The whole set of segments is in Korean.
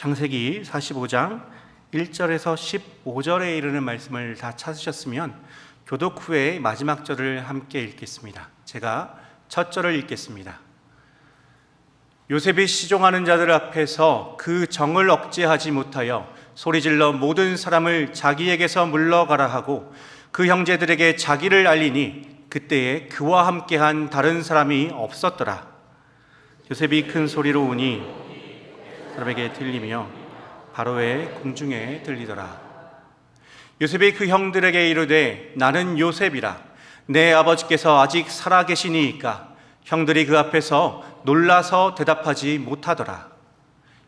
창세기 45장 1절에서 15절에 이르는 말씀을 다 찾으셨으면 교독 후에 마지막 절을 함께 읽겠습니다. 제가 첫 절을 읽겠습니다. 요셉이 시종하는 자들 앞에서 그 정을 억제하지 못하여 소리질러 모든 사람을 자기에게서 물러가라 하고 그 형제들에게 자기를 알리니 그때에 그와 함께한 다른 사람이 없었더라. 요셉이 큰 소리로 우니 사람에게 들리며 바로의 궁중에 들리더라. 요셉이 그 형들에게 이르되 나는 요셉이라. 내 아버지께서 아직 살아 계시니이까. 형들이 그 앞에서 놀라서 대답하지 못하더라.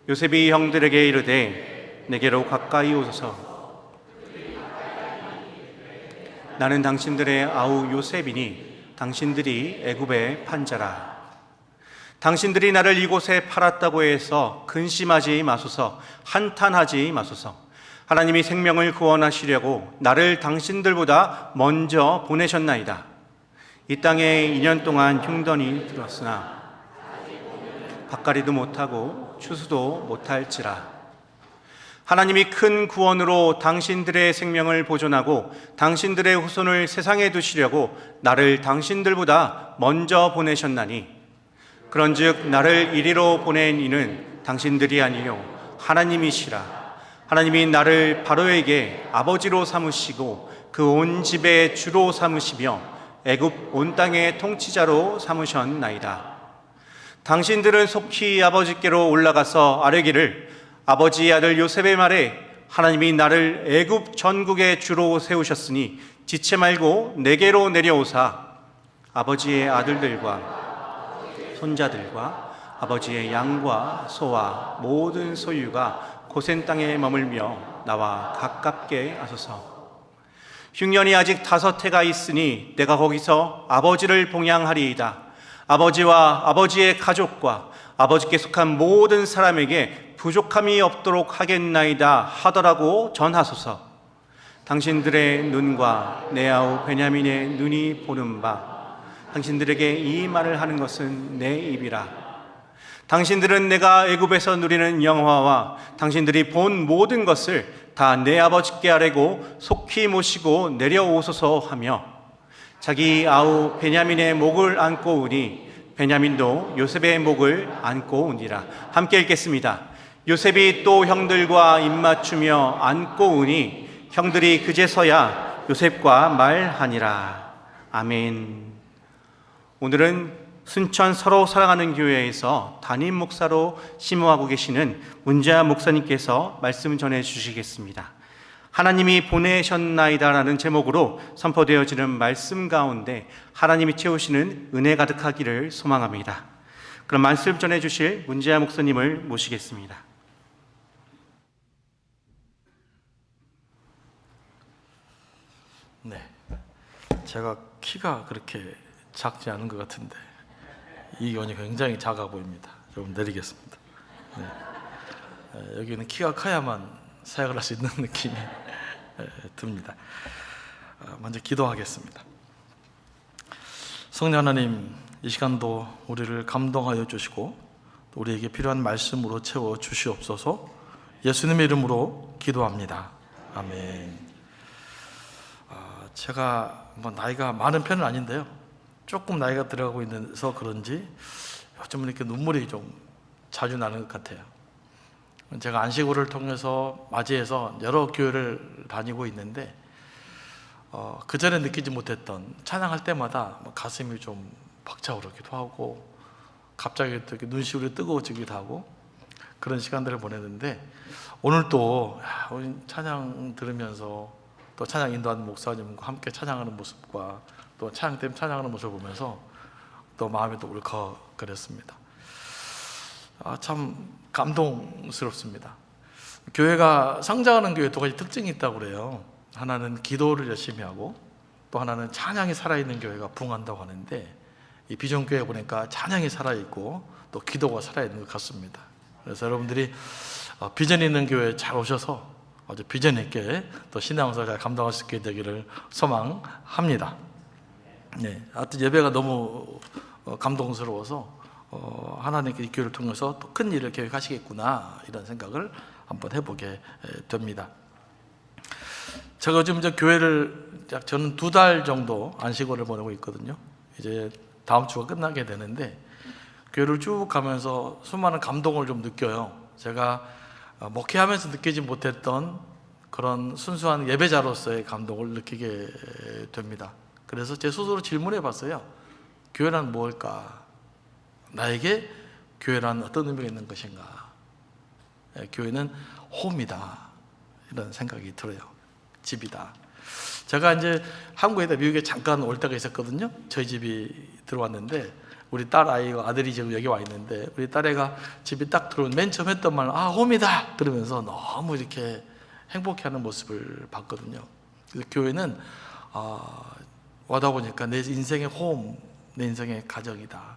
요셉이 형들에게 이르되 내게로 가까이 오소서. 나는 당신들의 아우 요셉이니 당신들이 애굽의 판자라. 당신들이 나를 이곳에 팔았다고 해서 근심하지 마소서. 한탄하지 마소서. 하나님이 생명을 구원하시려고 나를 당신들보다 먼저 보내셨나이다. 이 땅에 2년 동안 흉년이 들었으나 밭갈이도 못하고 추수도 못할지라. 하나님이 큰 구원으로 당신들의 생명을 보존하고 당신들의 후손을 세상에 두시려고 나를 당신들보다 먼저 보내셨나니 그런즉 나를 이리로 보낸 이는 당신들이 아니요 하나님이시라. 하나님이 나를 바로에게 아버지로 삼으시고 그 온 집의 주로 삼으시며 애굽 온 땅의 통치자로 삼으셨나이다. 당신들은 속히 아버지께로 올라가서 아뢰기를 아버지의 아들 요셉의 말에 하나님이 나를 애굽 전국의 주로 세우셨으니 지체 말고 내게로 내려오사 아버지의 아들들과 손자들과 아버지의 양과 소와 모든 소유가 고센 땅에 머물며 나와 가깝게 하소서. 흉년이 아직 5해가 있으니 내가 거기서 아버지를 봉양하리이다. 아버지와 아버지의 가족과 아버지께 속한 모든 사람에게 부족함이 없도록 하겠나이다 하더라고 전하소서. 당신들의 눈과 내 아우 베냐민의 눈이 보는 바 당신들에게 이 말을 하는 것은 내 입이라. 당신들은 내가 애굽에서 누리는 영화와 당신들이 본 모든 것을 다 내 아버지께 아뢰고 속히 모시고 내려오소서 하며 자기 아우 베냐민의 목을 안고 우니 베냐민도 요셉의 목을 안고 우니라. 함께 읽겠습니다. 요셉이 또 형들과 입맞추며 안고 우니 형들이 그제서야 요셉과 말하니라. 아멘. 오늘은 순천 서로 사랑하는 교회에서 담임 목사로 심호하고 계시는 문재하 목사님께서 말씀 전해 주시겠습니다. 하나님이 보내셨나이다라는 제목으로 선포되어지는 말씀 가운데 하나님이 채우시는 은혜 가득하기를 소망합니다. 그럼 말씀 전해 주실 문재하 목사님을 모시겠습니다. 네, 제가 키가 그렇게 작지 않은 것 같은데 이 견이 굉장히 작아 보입니다. 좀 내리겠습니다. 네. 여기는 키가 커야만 사역을 할 수 있는 느낌이 듭니다. 먼저 기도하겠습니다. 성령 하나님, 이 시간도 우리를 감동하여 주시고 또 우리에게 필요한 말씀으로 채워 주시옵소서. 예수님의 이름으로 기도합니다. 아멘. 제가 나이가 많은 편은 아닌데요, 조금 나이가 들어가고 있어서 그런지 요즘은 이렇게 눈물이 좀 자주 나는 것 같아요. 제가 안식일을 통해서 맞이해서 여러 교회를 다니고 있는데 그전에 느끼지 못했던 찬양할 때마다 가슴이 좀 벅차오르기도 하고 갑자기 또 이렇게 눈시울이 뜨거워지기도 하고 그런 시간들을 보내는데 오늘 또 찬양 들으면서 또 찬양 인도하는 목사님과 함께 찬양하는 모습과 또 찬양 때문에 찬양하는 모습을 보면서 또 마음이 또 울컥거렸습니다. 참 감동스럽습니다. 교회가 성장하는 교회 두 가지 특징이 있다고 그래요. 하나는 기도를 열심히 하고 또 하나는 찬양이 살아있는 교회가 부흥한다고 하는데 이 비전교회 보니까 찬양이 살아있고 또 기도가 살아있는 것 같습니다. 그래서 여러분들이 비전 있는 교회에 잘 오셔서 아주 비전 있게 또 신앙생활 잘 감당할 수 있게 되기를 소망합니다. 네, 하여튼 예배가 너무 감동스러워서 하나님께 이 교회를 통해서 또 큰 일을 계획하시겠구나, 이런 생각을 한번 해보게 됩니다. 제가 지금 이제 교회를 저는 2달 정도 안식월을 보내고 있거든요. 이제 다음 주가 끝나게 되는데 교회를 쭉 가면서 수많은 감동을 좀 느껴요. 제가 목회하면서 느끼지 못했던 그런 순수한 예배자로서의 감동을 느끼게 됩니다. 그래서 제 스스로 질문해 봤어요. 교회란 무엇일까? 나에게 교회란 어떤 의미가 있는 것인가? 교회는 홈이다, 이런 생각이 들어요. 집이다. 제가 이제 한국에다 미국에 잠깐 올 때가 있었거든요. 저희 집이 들어왔는데 우리 딸 아이가, 아들이 지금 여기 와 있는데 우리 딸애가 집에 딱 들어오면 맨 처음 했던 말은 홈이다, 그러면서 너무 이렇게 행복해하는 모습을 봤거든요. 그래서 교회는 와다 보니까 내 인생의 홈, 내 인생의 가정이다,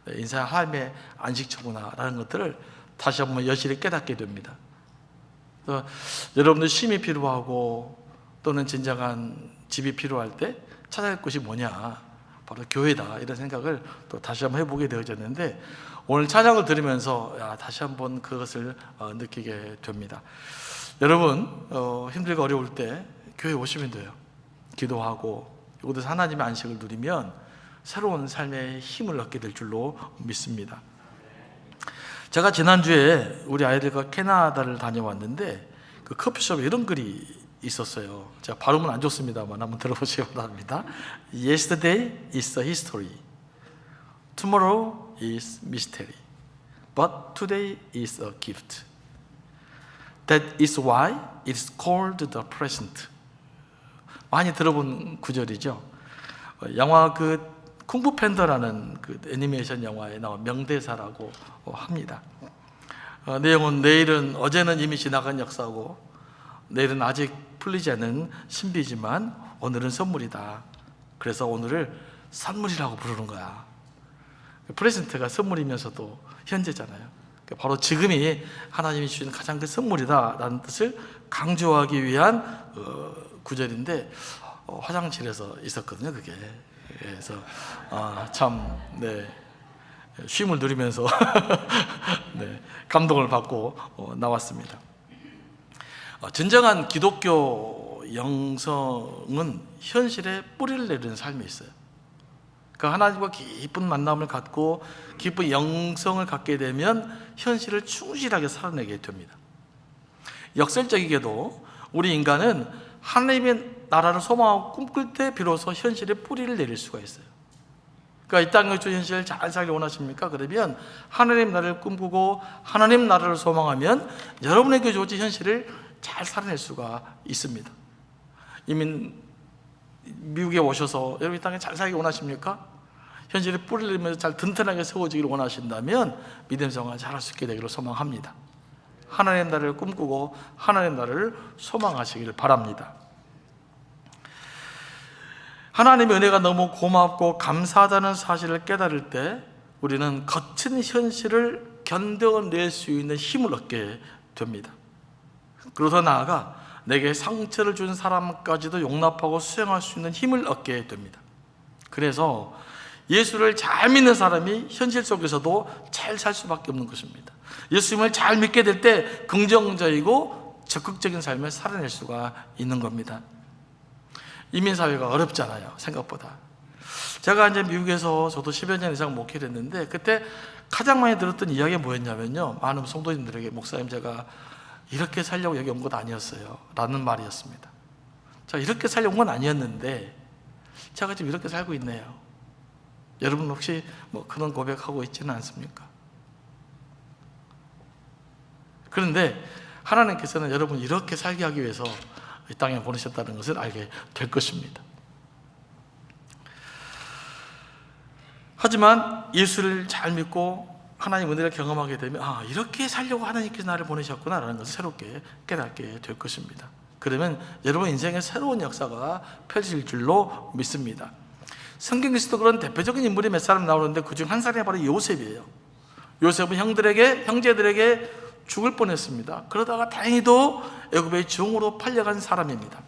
내 인생의 삶의 안식처구나라는 것들을 다시 한번 여실히 깨닫게 됩니다. 그래서 여러분들 쉼이 필요하고 또는 진정한 집이 필요할 때 찾아갈 곳이 뭐냐, 바로 교회다, 이런 생각을 또 다시 한번 해보게 되어졌는데 오늘 찬양을 들으면서 다시 한번 그것을 느끼게 됩니다. 여러분 힘들고 어려울 때 교회 오시면 돼요. 기도하고 이곳에서 하나님의 안식을 누리면 새로운 삶의 힘을 얻게 될 줄로 믿습니다. 제가 지난주에 우리 아이들과 캐나다를 다녀왔는데 그 커피숍에 이런 글이 있었어요. 제가 발음은 안 좋습니다만 한번 들어보시기 바랍니다. Yesterday is a history, tomorrow is mystery, but today is a gift. That is why it is called the present. 많이 들어본 구절이죠. 영화 그 쿵푸 팬더라는 그 애니메이션 영화에 나온 명대사라고 합니다. 내용은 내일은 어제는 이미 지나간 역사고 내일은 아직 풀리지 않은 신비지만 오늘은 선물이다. 그래서 오늘을 선물이라고 부르는 거야. 프레젠트가 선물이면서도 현재잖아요. 바로 지금이 하나님이 주신 가장 큰 선물이다라는 뜻을 강조하기 위한 구절인데 화장실에서 있었거든요, 그게. 그래서 쉼을 누리면서 감동을 받고 나왔습니다. 진정한 기독교 영성은 현실에 뿌리를 내리는 삶이 있어요. 그러니까 하나님과 깊은 만남을 갖고 깊은 영성을 갖게 되면 현실을 충실하게 살아내게 됩니다. 역설적이게도 우리 인간은 하나님의 나라를 소망하고 꿈꿀 때 비로소 현실에 뿌리를 내릴 수가 있어요. 그러니까 이 땅의 현실을 잘 살기 원하십니까? 그러면 하나님 나라를 꿈꾸고 하나님 나라를 소망하면 여러분에게 주어진 현실을 잘 살아낼 수가 있습니다. 이민 미국에 오셔서 여러분 이 땅에 잘 살기 원하십니까? 현실에 뿌리를 내면서 잘 든든하게 세워지기를 원하신다면 믿음 생활 잘할 수 있게 되기를 소망합니다. 하나님 나라를 꿈꾸고 하나님 나라를 소망하시기를 바랍니다. 하나님의 은혜가 너무 고맙고 감사하다는 사실을 깨달을 때 우리는 거친 현실을 견뎌낼 수 있는 힘을 얻게 됩니다. 그리고 더 나아가 내게 상처를 준 사람까지도 용납하고 수용할 수 있는 힘을 얻게 됩니다. 그래서 예수를 잘 믿는 사람이 현실 속에서도 잘 살 수밖에 없는 것입니다. 예수님을 잘 믿게 될 때 긍정적이고 적극적인 삶을 살아낼 수가 있는 겁니다. 이민사회가 어렵잖아요, 생각보다. 제가 이제 미국에서 저도 10여 년 이상 목회를 했는데 그때 가장 많이 들었던 이야기가 뭐였냐면요, 많은 성도님들에게 목사님 제가 이렇게 살려고 여기 온 것 아니었어요 라는 말이었습니다. 제가 이렇게 살려고 온 건 아니었는데 제가 지금 이렇게 살고 있네요. 여러분 혹시 그런 고백하고 있지는 않습니까? 그런데 하나님께서는 여러분 이렇게 살게 하기 위해서 이 땅에 보내셨다는 것을 알게 될 것입니다. 하지만 예수를 잘 믿고 하나님 은혜를 경험하게 되면 이렇게 살려고 하나님께서 나를 보내셨구나라는 것을 새롭게 깨닫게 될 것입니다. 그러면 여러분 인생에 새로운 역사가 펼쳐질 줄로 믿습니다. 성경에서도 그런 대표적인 인물이 몇 사람 나오는데 그중 한 사람이 바로 요셉이에요. 요셉은 형제들에게 죽을 뻔했습니다. 그러다가 다행히도 애굽의 종으로 팔려간 사람입니다.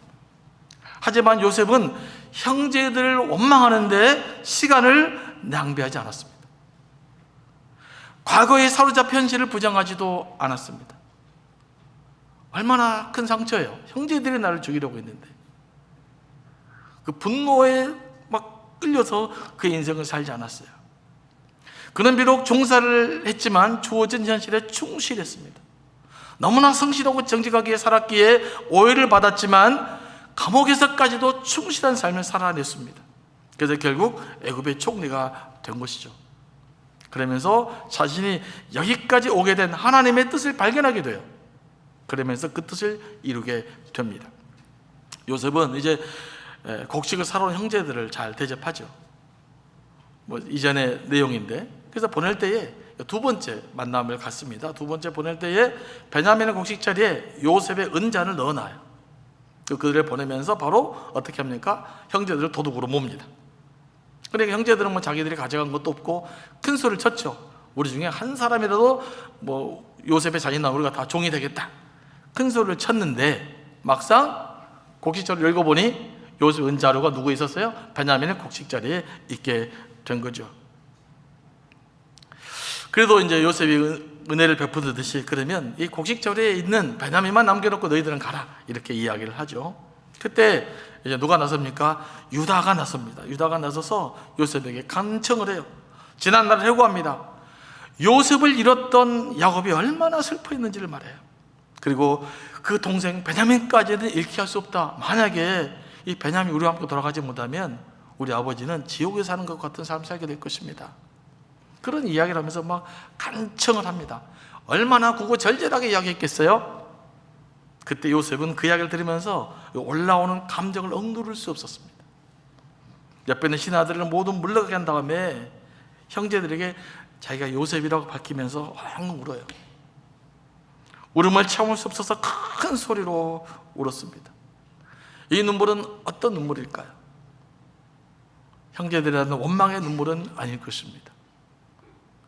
하지만 요셉은 형제들을 원망하는데 시간을 낭비하지 않았습니다. 과거에 사로잡힌 현실을 부정하지도 않았습니다. 얼마나 큰 상처예요. 형제들이 나를 죽이려고 했는데 그 분노에 막 끌려서 그의 인생을 살지 않았어요. 그는 비록 종사를 했지만 주어진 현실에 충실했습니다. 너무나 성실하고 정직하게 살았기에 오해를 받았지만 감옥에서까지도 충실한 삶을 살아냈습니다. 그래서 결국 애굽의 총리가 된 것이죠. 그러면서 자신이 여기까지 오게 된 하나님의 뜻을 발견하게 돼요. 그러면서 그 뜻을 이루게 됩니다. 요셉은 이제 곡식을 사러 온 형제들을 잘 대접하죠. 뭐 이전의 내용인데, 그래서 보낼 때에 두 번째 만남을 갖습니다. 두 번째 보낼 때에 베냐민의 곡식자리에 요셉의 은잔을 넣어놔요. 그들을 보내면서 바로 어떻게 합니까? 형제들을 도둑으로 몹니다. 그러니까 형제들은 뭐 자기들이 가져간 것도 없고 큰 소리를 쳤죠. 우리 중에 한 사람이라도 뭐 요셉의 자녀나 우리가 다 종이 되겠다, 큰 소리를 쳤는데 막상 곡식자리를 읽어보니 요셉 은자루가 누구 있었어요? 베냐민의 곡식자리에 있게 된 거죠. 그래도 이제 요셉이 은혜를 베푸듯이 그러면 이 곡식자리에 있는 베냐민만 남겨놓고 너희들은 가라, 이렇게 이야기를 하죠. 그때 이제 누가 나섭니까? 유다가 나섭니다. 유다가 나서서 요셉에게 간청을 해요. 지난날을 회고합니다. 요셉을 잃었던 야곱이 얼마나 슬퍼했는지를 말해요. 그리고 그 동생 베냐민까지는 잃게 할 수 없다. 만약에 이 베냐민이 우리와 함께 돌아가지 못하면 우리 아버지는 지옥에 사는 것 같은 삶을 살게 될 것입니다. 그런 이야기를 하면서 막 간청을 합니다. 얼마나 구구절절하게 이야기했겠어요? 그때 요셉은 그 이야기를 들으면서 올라오는 감정을 억누를 수 없었습니다. 옆에 있는 신하들을 모두 물러가게 한 다음에 형제들에게 자기가 요셉이라고 밝히면서 엉엉 울어요. 울음을 참을 수 없어서 큰 소리로 울었습니다. 이 눈물은 어떤 눈물일까요? 형제들이라는 원망의 눈물은 아닐 것입니다.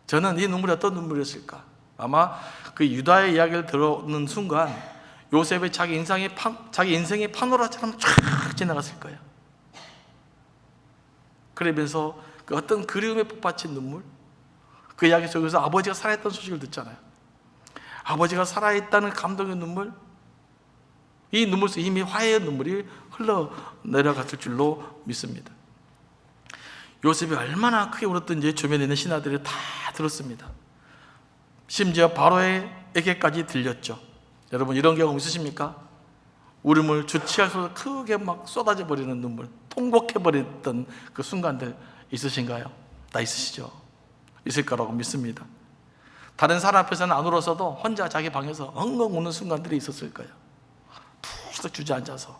저는 이 눈물이 어떤 눈물이었을까? 아마 그 유다의 이야기를 들었는 순간 요셉의 자기 인생의 파노라처럼 쫙 지나갔을 거예요. 그러면서 그 어떤 그리움에 북받친 눈물, 그 이야기 속에서 아버지가 살아있다는 소식을 듣잖아요. 아버지가 살아있다는 감동의 눈물, 이 눈물 속에 이미 화해의 눈물이 흘러내려갔을 줄로 믿습니다. 요셉이 얼마나 크게 울었던지 주변에 있는 신하들이 다 들었습니다. 심지어 바로에게까지 들렸죠. 여러분 이런 경험 있으십니까? 울음을 주체할 수 없이 크게 막 쏟아져 버리는 눈물, 통곡해 버렸던 그 순간들 있으신가요? 다 있으시죠? 있을 거라고 믿습니다. 다른 사람 앞에서는 안 울었어도 혼자 자기 방에서 엉엉 우는 순간들이 있었을 거예요. 푹 주저앉아서.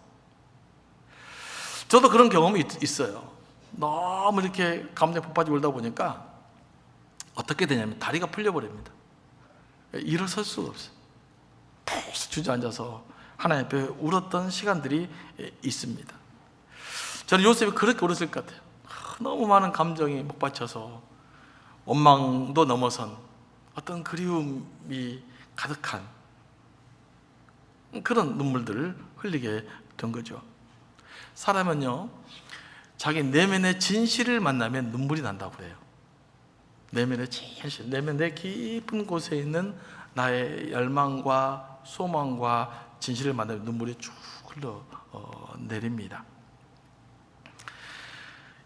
저도 그런 경험이 있어요. 너무 이렇게 감정에 폭발하고 울다 보니까 어떻게 되냐면 다리가 풀려버립니다. 일어설 수가 없어요. 푹 주저앉아서 하나님 앞에 울었던 시간들이 있습니다. 저는 요셉이 그렇게 울었을 것 같아요. 너무 많은 감정이 목받쳐서 원망도 넘어선 어떤 그리움이 가득한 그런 눈물들을 흘리게 된 거죠. 사람은요, 자기 내면의 진실을 만나면 눈물이 난다고 그래요. 내면의 진실, 내면의 깊은 곳에 있는 나의 열망과 소망과 진실을 만나면 눈물이 쭉 흘러 내립니다.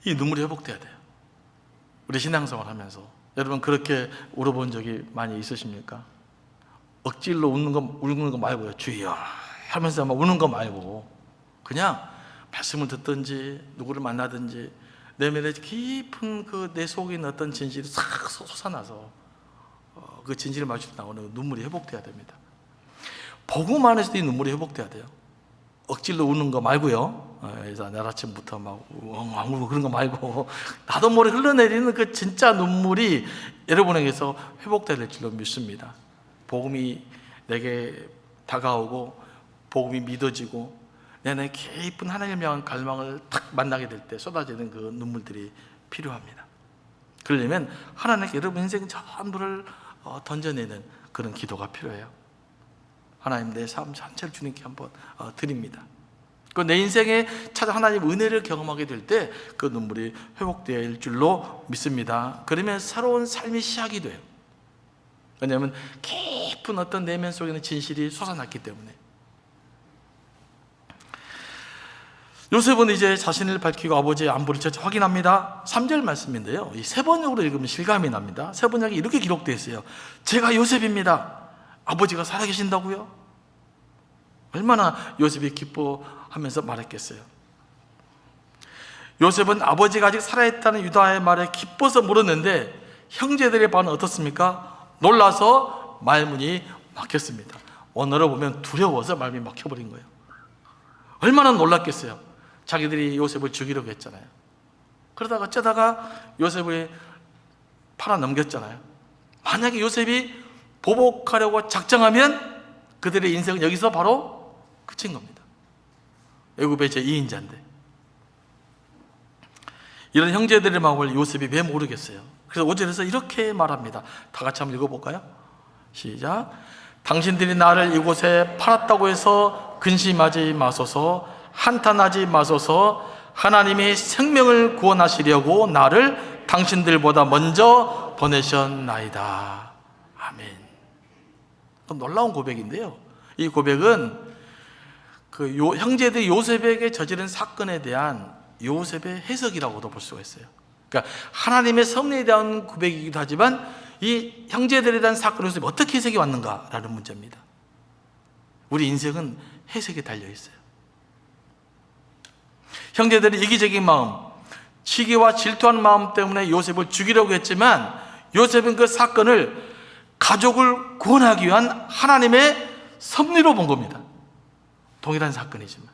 이 눈물이 회복돼야 돼요. 우리 신앙생활 하면서 여러분 그렇게 울어본 적이 많이 있으십니까? 억지로 우는 거 말고요. 주여 하면서 막 우는 거 말고 그냥 말씀을 듣든지 누구를 만나든지 내면의 깊은 그 내 속에 있는 어떤 진실이 싹 솟아나서 그 진실을 마주쳐 나오는 눈물이 회복돼야 됩니다. 복음 안에서도 이 눈물이 회복돼야 돼요. 억지로 우는 거 말고요. 그래서 내일 아침부터 막 엉엉 울고 그런 거 말고 나도 모르게 흘러내리는 그 진짜 눈물이 여러분에게서 회복될 줄로 믿습니다. 복음이 내게 다가오고 복음이 믿어지고 내 깊은 하나님을 향한 갈망을 탁 만나게 될 때 쏟아지는 그 눈물들이 필요합니다. 그러려면 하나님께 여러분 인생 전부를 던져내는 그런 기도가 필요해요. 하나님 내 삶 전체를 주님께 한번 드립니다. 그 내 인생에 찾아 하나님 은혜를 경험하게 될 때 그 눈물이 회복될 줄로 믿습니다. 그러면 새로운 삶이 시작이 돼요. 왜냐하면 깊은 어떤 내면 속에 있는 진실이 솟아났기 때문에. 요셉은 이제 자신을 밝히고 아버지의 안부를 재차 확인합니다. 3절 말씀인데요, 이 세 번역으로 읽으면 실감이 납니다. 세 번역이 이렇게 기록되어 있어요. 제가 요셉입니다. 아버지가 살아계신다고요? 얼마나 요셉이 기뻐하면서 말했겠어요. 요셉은 아버지가 아직 살아있다는 유다의 말에 기뻐서 물었는데 형제들의 반응은 어떻습니까? 놀라서 말문이 막혔습니다. 언어로 보면 두려워서 말문이 막혀버린 거예요. 얼마나 놀랐겠어요. 자기들이 요셉을 죽이려고 했잖아요. 그러다가 어쩌다가 요셉을 팔아 넘겼잖아요. 만약에 요셉이 보복하려고 작정하면 그들의 인생은 여기서 바로 끝인 겁니다. 애굽의 제2인자인데 이런 형제들의 마음을 요셉이 왜 모르겠어요. 그래서 5절에서 이렇게 말합니다. 다 같이 한번 읽어볼까요? 시작. 당신들이 나를 이곳에 팔았다고 해서 근심하지 마소서, 한탄하지 마소서. 하나님이 생명을 구원하시려고 나를 당신들보다 먼저 보내셨나이다. 아멘. 놀라운 고백인데요, 이 고백은 그 형제들이 요셉에게 저지른 사건에 대한 요셉의 해석이라고도 볼 수가 있어요. 그러니까 하나님의 섭리에 대한 고백이기도 하지만 이 형제들에 대한 사건을 요셉이 어떻게 해석이 왔는가라는 문제입니다. 우리 인생은 해석에 달려 있어요. 형제들의 이기적인 마음, 시기와 질투하는 마음 때문에 요셉을 죽이려고 했지만 요셉은 그 사건을 가족을 구원하기 위한 하나님의 섭리로 본 겁니다. 동일한 사건이지만.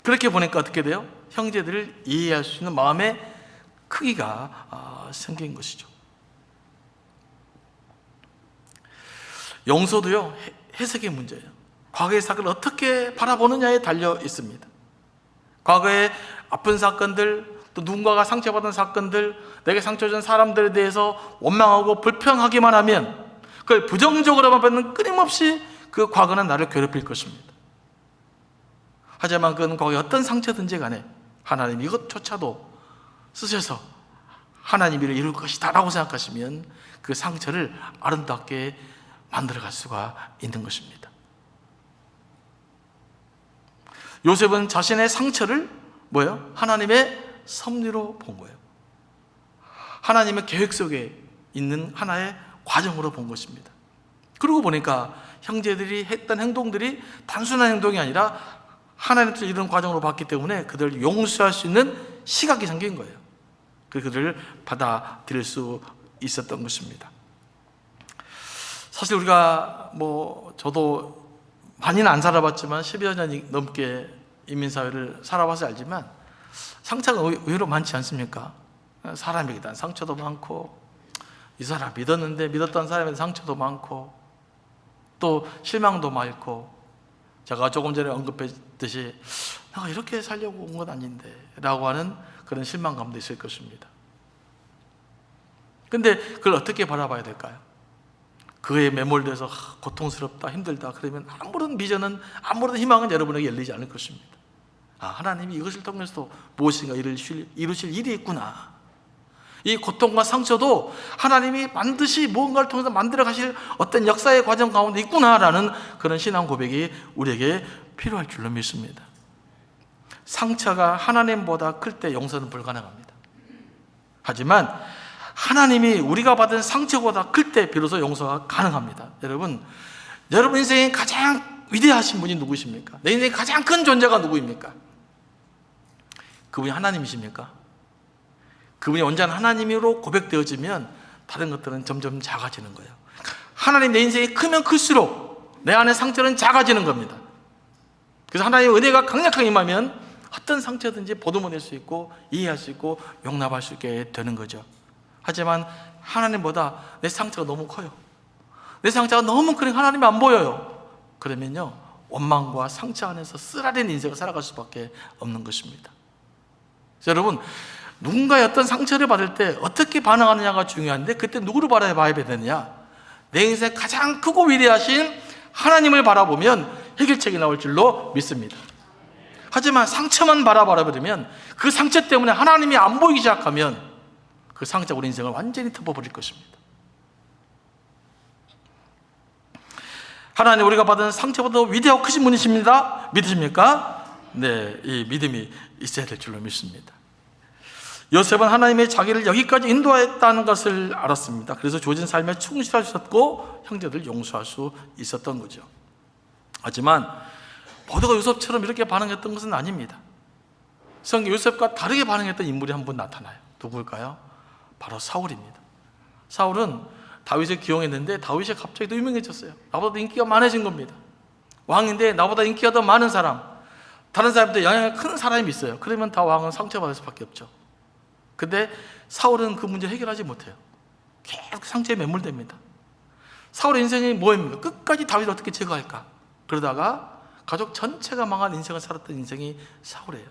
그렇게 보니까 어떻게 돼요? 형제들을 이해할 수 있는 마음의 크기가 생긴 것이죠. 용서도요, 해석의 문제예요. 과거의 사건을 어떻게 바라보느냐에 달려 있습니다. 과거의 아픈 사건들, 또 누군가가 상처받은 사건들, 내게 상처 준 사람들에 대해서 원망하고 불평하기만 하면 그걸 부정적으로만 받는, 끊임없이 그 과거는 나를 괴롭힐 것입니다. 하지만 그건 과거에 어떤 상처든지 간에 하나님 이것조차도 쓰셔서 하나님 일을 이룰 것이다 라고 생각하시면 그 상처를 아름답게 만들어갈 수가 있는 것입니다. 요셉은 자신의 상처를 뭐예요? 하나님의 섭리로 본 거예요. 하나님의 계획 속에 있는 하나의 과정으로 본 것입니다. 그러고 보니까 형제들이 했던 행동들이 단순한 행동이 아니라 하나님 뜻을 이루는 과정으로 봤기 때문에 그들을 용서할 수 있는 시각이 생긴 거예요. 그들을 받아들일 수 있었던 것입니다. 사실 우리가 저도 많이는 안 살아봤지만 10여 년 넘게 인민사회를 살아봐서 알지만 상처가 의외로 많지 않습니까? 사람에게 대한 상처도 많고, 이 사람 믿었는데 믿었던 사람에 대한 상처도 많고, 또 실망도 많고, 제가 조금 전에 언급했듯이 내가 이렇게 살려고 온 건 아닌데 라고 하는 그런 실망감도 있을 것입니다. 근데 그걸 어떻게 바라봐야 될까요? 그에 매몰돼서 고통스럽다, 힘들다 그러면 아무런 비전은, 아무런 희망은 여러분에게 열리지 않을 것입니다. 하나님이 이것을 통해서도 무엇인가 이루실 일이 있구나, 이 고통과 상처도 하나님이 반드시 무언가를 통해서 만들어 가실 어떤 역사의 과정 가운데 있구나라는 그런 신앙 고백이 우리에게 필요할 줄로 믿습니다. 상처가 하나님보다 클 때 용서는 불가능합니다. 하지만 하나님이 우리가 받은 상처보다 클 때 비로소 용서가 가능합니다. 여러분 인생에 가장 위대하신 분이 누구십니까? 내 인생에 가장 큰 존재가 누구입니까? 그분이 하나님이십니까? 그분이 온전한 하나님으로 고백되어지면 다른 것들은 점점 작아지는 거예요. 하나님 내 인생이 크면 클수록 내 안의 상처는 작아지는 겁니다. 그래서 하나님의 은혜가 강력하게 임하면 어떤 상처든지 보듬어낼 수 있고 이해할 수 있고 용납할 수 있게 되는 거죠. 하지만 하나님보다 내 상처가 너무 커요. 내 상처가 너무 크니까 하나님이 안 보여요. 그러면요, 원망과 상처 안에서 쓰라린 인생을 살아갈 수밖에 없는 것입니다. 여러분, 누군가의 어떤 상처를 받을 때 어떻게 반응하느냐가 중요한데, 그때 누구를 바라봐야 되느냐? 내 인생 가장 크고 위대하신 하나님을 바라보면 해결책이 나올 줄로 믿습니다. 하지만 상처만 바라버리면, 그 상처 때문에 하나님이 안 보이기 시작하면 그 상처가 우리 인생을 완전히 덮어버릴 것입니다. 하나님 우리가 받은 상처보다 위대하고 크신 분이십니다. 믿으십니까? 네, 이 믿음이 있어야 될 줄로 믿습니다. 요셉은 하나님의 자기를 여기까지 인도했다는 것을 알았습니다. 그래서 주어진 삶에 충실할 수 있었고 형제들 용서할 수 있었던 거죠. 하지만 모두가 요셉처럼 이렇게 반응했던 것은 아닙니다. 성경 요셉과 다르게 반응했던 인물이 한 분 나타나요. 누구일까요? 바로 사울입니다. 사울은 다윗을 기용했는데 다윗이 갑자기 더 유명해졌어요. 나보다 더 인기가 많아진 겁니다. 왕인데 나보다 인기가 더 많은 사람, 다른 사람한테 영향을 큰 사람이 있어요. 그러면 다 왕은 상처받을 수밖에 없죠. 근데 사울은 그 문제를 해결하지 못해요. 계속 상처에 매몰됩니다. 사울의 인생이 뭐입니까? 끝까지 다윗을 어떻게 제거할까? 그러다가 가족 전체가 망한 인생을 살았던 인생이 사울이에요.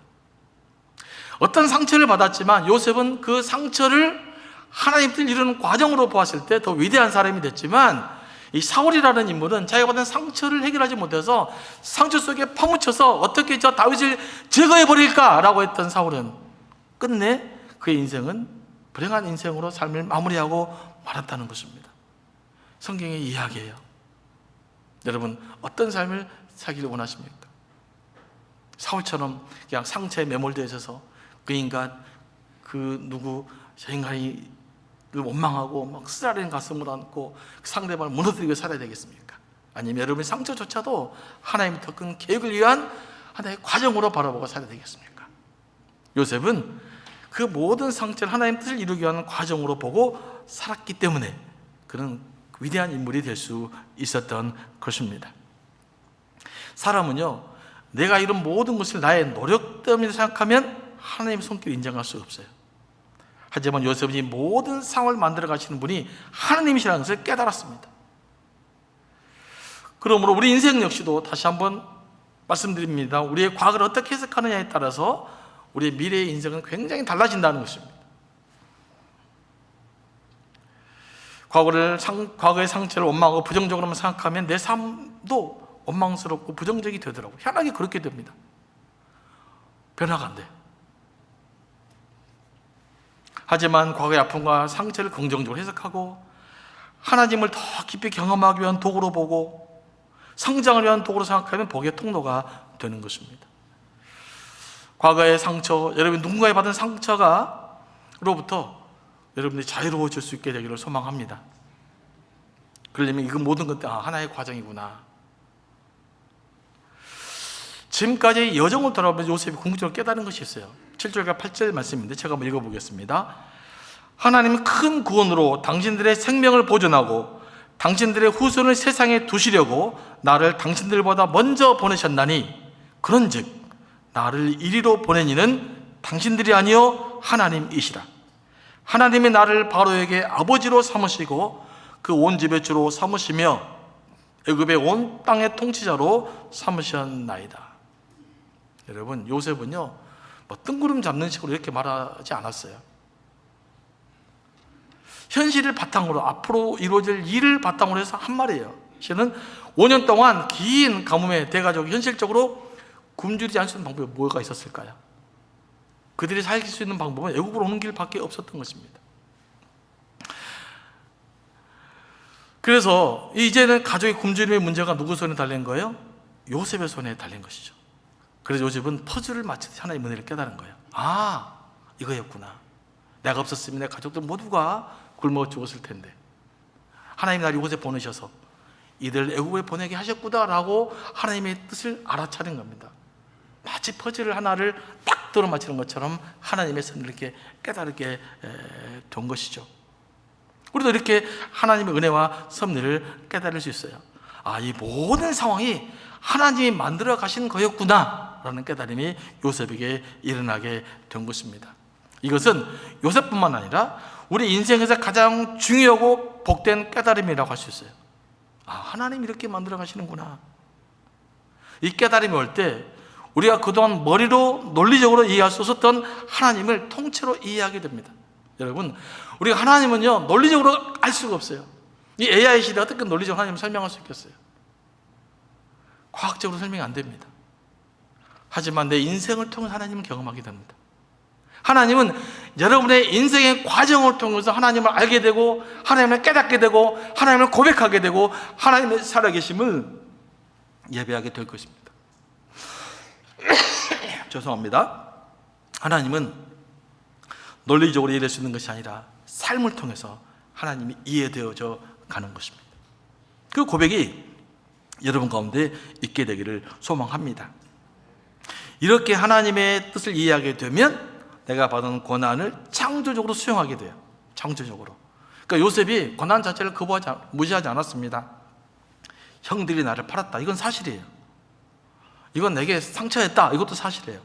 어떤 상처를 받았지만 요셉은 그 상처를 하나님 뜻을 이루는 과정으로 보았을 때 더 위대한 사람이 됐지만, 이 사울이라는 인물은 자기가 받은 상처를 해결하지 못해서 상처 속에 파묻혀서 어떻게 저 다윗을 제거해버릴까라고 했던 사울은 끝내 그의 인생은 불행한 인생으로 삶을 마무리하고 말았다는 것입니다. 성경의 이야기예요. 여러분 어떤 삶을 살기를 원하십니까? 사울처럼 그냥 상처에 매몰되어 있어서 그 인간, 저 인간이 원망하고 막 쓰라리는 가슴을 안고 상대방을 무너뜨리고 살아야 되겠습니까? 아니면 여러분의 상처조차도 하나님의 더 큰 계획을 위한 하나의 과정으로 바라보고 살아야 되겠습니까? 요셉은 그 모든 상처를 하나님의 뜻을 이루기 위한 과정으로 보고 살았기 때문에 그는 위대한 인물이 될 수 있었던 것입니다. 사람은요, 내가 이룬 모든 것을 나의 노력 때문에 생각하면 하나님의 손길을 인정할 수가 없어요. 하지만 요셉은 이 모든 상황을 만들어 가시는 분이 하나님이시라는 것을 깨달았습니다. 그러므로 우리 인생 역시도 다시 한번 말씀드립니다. 우리의 과거를 어떻게 해석하느냐에 따라서 우리의 미래의 인생은 굉장히 달라진다는 것입니다. 과거의 상처를 원망하고 부정적으로만 생각하면 내 삶도 원망스럽고 부정적이 되더라고요. 희한하게 그렇게 됩니다. 변화가 안 돼. 하지만 과거의 아픔과 상처를 긍정적으로 해석하고 하나님을 더 깊이 경험하기 위한 도구로 보고 성장을 위한 도구로 생각하면 복의 통로가 되는 것입니다. 과거의 상처, 여러분 누군가에 받은 상처로부터 여러분들이 자유로워질 수 있게 되기를 소망합니다. 그러려면 이거 모든 것도 하나의 과정이구나. 지금까지 여정을 돌아보면서 요셉이 궁극적으로 깨달은 것이 있어요. 7절과 8절 말씀인데 제가 한번 읽어보겠습니다. 하나님은 큰 구원으로 당신들의 생명을 보존하고 당신들의 후손을 세상에 두시려고 나를 당신들보다 먼저 보내셨나니, 그런즉 나를 이리로 보낸 이는 당신들이 아니요 하나님이시라. 하나님이 나를 바로에게 아버지로 삼으시고 그 온 집의 주로 삼으시며 애굽의 온 땅의 통치자로 삼으셨나이다. 여러분 요셉은요 뜬구름 잡는 식으로 이렇게 말하지 않았어요. 현실을 바탕으로 앞으로 이루어질 일을 바탕으로 해서 한 말이에요. 실은 5년 동안 긴 가뭄에 대가족이 현실적으로 굶주리지 않을 수 있는 방법이 뭐가 있었을까요? 그들이 살 수 있는 방법은 애굽으로 오는 길밖에 없었던 것입니다. 그래서 이제는 가족의 굶주림의 문제가 누구 손에 달린 거예요? 요셉의 손에 달린 것이죠. 그래서 요셉은 퍼즐을 맞추듯이 하나님의 은혜를 깨달은 거예요. 이거였구나. 내가 없었으면 내 가족들 모두가 굶어 죽었을 텐데 하나님이 나를 이곳에 보내셔서 이들 애굽에 보내게 하셨구나라고 하나님의 뜻을 알아차린 겁니다. 마치 퍼즐을 하나를 딱 들어맞히는 것처럼 하나님의 선을 이렇게 깨달게 된 것이죠. 우리도 이렇게 하나님의 은혜와 섭리를 깨달을 수 있어요. 이 모든 상황이 하나님이 만들어 가신 거였구나 라는 깨달음이 요셉에게 일어나게 된 것입니다. 이것은 요셉뿐만 아니라 우리 인생에서 가장 중요하고 복된 깨달음이라고 할 수 있어요. 하나님이 이렇게 만들어 가시는구나. 이 깨달음이 올 때 우리가 그동안 머리로 논리적으로 이해할 수 없었던 하나님을 통째로 이해하게 됩니다. 여러분 우리가 하나님은요 논리적으로 알 수가 없어요. 이 AI 시대에 어떻게 논리적으로 하나님을 설명할 수 있겠어요? 과학적으로 설명이 안 됩니다. 하지만 내 인생을 통해 하나님을 경험하게 됩니다. 하나님은 여러분의 인생의 과정을 통해서 하나님을 알게 되고 하나님을 깨닫게 되고 하나님을 고백하게 되고 하나님의 살아계심을 예배하게 될 것입니다. 죄송합니다. 하나님은 논리적으로 이해할 수 있는 것이 아니라 삶을 통해서 하나님이 이해되어져 가는 것입니다. 그 고백이 여러분 가운데 있게 되기를 소망합니다. 이렇게 하나님의 뜻을 이해하게 되면 내가 받은 고난을 창조적으로 수용하게 돼요. 창조적으로. 그러니까 요셉이 고난 자체를 무시하지 않았습니다. 형들이 나를 팔았다. 이건 사실이에요. 이건 내게 상처였다. 이것도 사실이에요.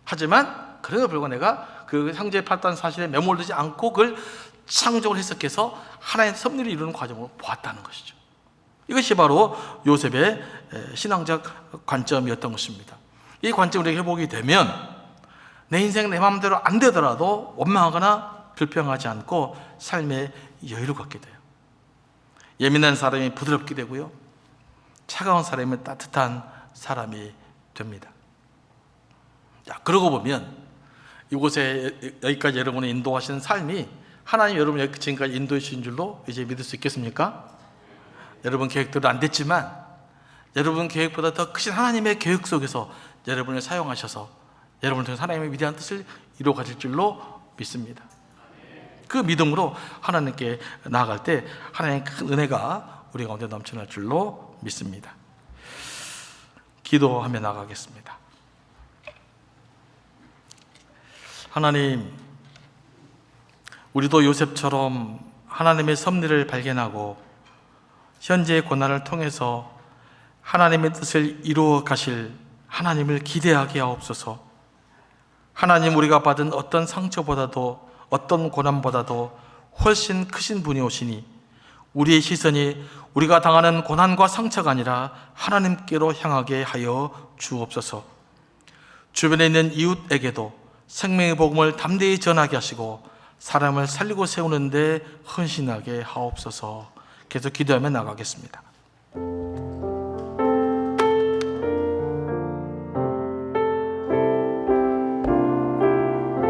하지만 그래도 불구하고 내가 그 형제에 팔았다는 사실에 매몰되지 않고 그걸 창조적으로 해석해서 하나님의 섭리를 이루는 과정으로 보았다는 것이죠. 이것이 바로 요셉의 신앙적 관점이었던 것입니다. 이 관점을 회복이 되면 내 인생 내 마음대로 안 되더라도 원망하거나 불평하지 않고 삶의 여유를 갖게 돼요. 예민한 사람이 부드럽게 되고요, 차가운 사람이 따뜻한 사람이 됩니다. 자, 그러고 보면 이곳에 여기까지 여러분을 인도하시는 삶이 하나님 여러분을 지금까지 인도해 주신 줄로 이제 믿을 수 있겠습니까? 여러분 계획대로 안 됐지만 여러분 계획보다 더 크신 하나님의 계획 속에서 여러분을 사용하셔서 여러분을 통해 하나님의 위대한 뜻을 이루어 가실 줄로 믿습니다. 그 믿음으로 하나님께 나아갈 때 하나님의 큰 은혜가 우리 가운데 넘쳐날 줄로 믿습니다. 기도하며 나가겠습니다. 하나님, 우리도 요셉처럼 하나님의 섭리를 발견하고 현재의 고난을 통해서 하나님의 뜻을 이루어 가실 하나님을 기대하게 하옵소서. 하나님, 우리가 받은 어떤 상처보다도 어떤 고난보다도 훨씬 크신 분이 오시니 우리의 시선이 우리가 당하는 고난과 상처가 아니라 하나님께로 향하게 하여 주옵소서. 주변에 있는 이웃에게도 생명의 복음을 담대히 전하게 하시고 사람을 살리고 세우는 데 헌신하게 하옵소서. 계속 기도하며 나가겠습니다.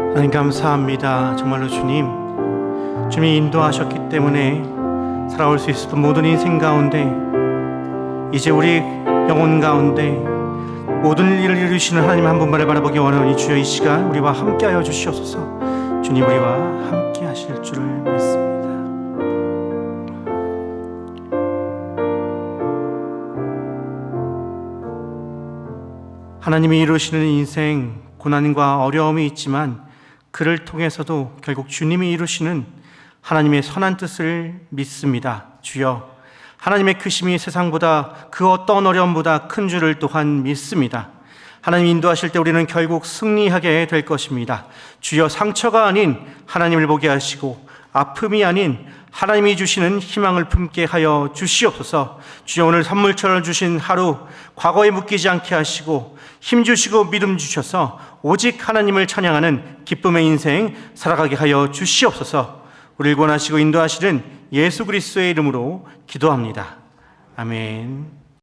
하나님 감사합니다. 정말로 주님이 인도하셨기 때문에 살아올 수 있었던 모든 인생 가운데 이제 우리 영혼 가운데 모든 일을 이루시는 하나님 한 분만을 바라보기 원하오니 주여 이 시간 우리와 함께하여 주시옵소서. 주님 우리와 함께 하실 줄을 믿습니다. 하나님이 이루시는 인생 고난과 어려움이 있지만 그를 통해서도 결국 주님이 이루시는 하나님의 선한 뜻을 믿습니다. 주여, 하나님의 크심이 세상보다 그 어떤 어려움보다 큰 줄을 또한 믿습니다. 하나님 인도하실 때 우리는 결국 승리하게 될 것입니다. 주여, 상처가 아닌 하나님을 보게 하시고 아픔이 아닌 하나님이 주시는 희망을 품게 하여 주시옵소서. 주여, 오늘 선물처럼 주신 하루 과거에 묶이지 않게 하시고 힘 주시고 믿음 주셔서 오직 하나님을 찬양하는 기쁨의 인생 살아가게 하여 주시옵소서. 우리를 권하시고 인도하시는 예수 그리스도의 이름으로 기도합니다. 아멘.